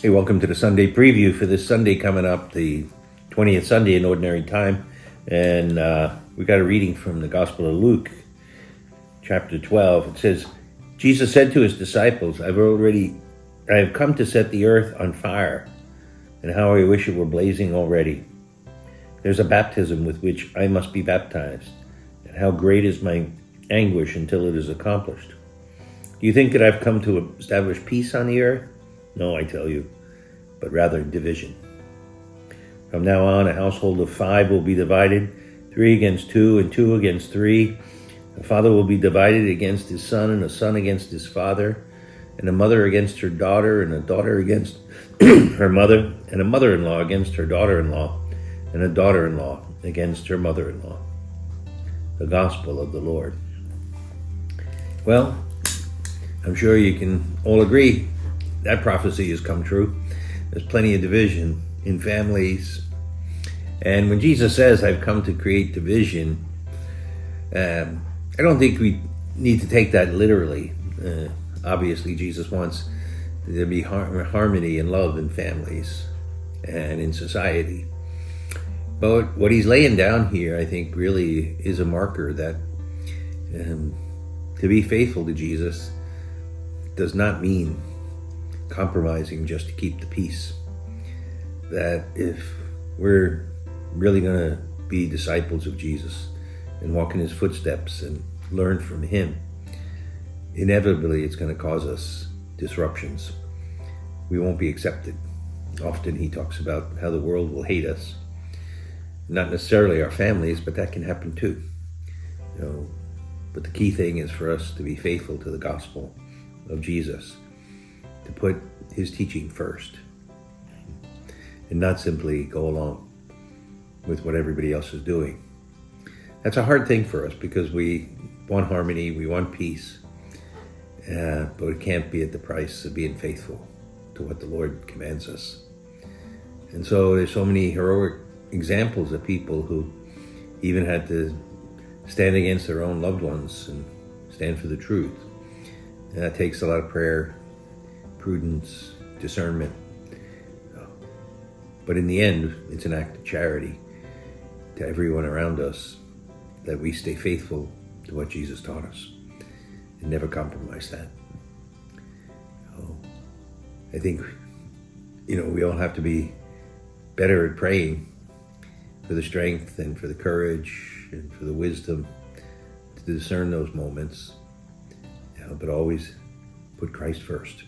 Hey, welcome to the Sunday preview for this Sunday coming up, the 20th Sunday in Ordinary Time. And we got a reading from the Gospel of Luke, chapter 12. It says, Jesus said to his disciples, I have come to set the earth on fire, and how I wish it were blazing already. There's a baptism with which I must be baptized, and how great is my anguish until it is accomplished. Do you think that I've come to establish peace on the earth? No, I tell you, but rather division. From now on, a household of 5 will be divided, 3 against 2, and 2 against 3. A father will be divided against his son, and a son against his father, and a mother against her daughter, and a daughter against her mother, and a mother-in-law against her daughter-in-law, and a daughter-in-law against her mother-in-law. The Gospel of the Lord. Well, I'm sure you can all agree that prophecy has come true. There's plenty of division in families. And when Jesus says, I've come to create division, I don't think we need to take that literally. Obviously, Jesus wants there to be harmony and love in families and in society. But what he's laying down here, I think, really is a marker that to be faithful to Jesus does not mean compromising just to keep the peace. That if we're really going to be disciples of Jesus and walk in his footsteps and learn from him, inevitably it's going to cause us disruptions. We won't be accepted. Often he talks about how the world will hate us. Not necessarily our families, but that can happen too. But the key thing is for us to be faithful to the gospel of Jesus, to put his teaching first and not simply go along with what everybody else is doing. That's a hard thing for us because we want harmony, we want peace, but it can't be at the price of being faithful to what the Lord commands us. And so there's so many heroic examples of people who even had to stand against their own loved ones and stand for the truth. And that takes a lot of prayer, prudence, discernment. But in the end, it's an act of charity to everyone around us that we stay faithful to what Jesus taught us and never compromise that. I think, we all have to be better at praying for the strength and for the courage and for the wisdom to discern those moments, but always put Christ first.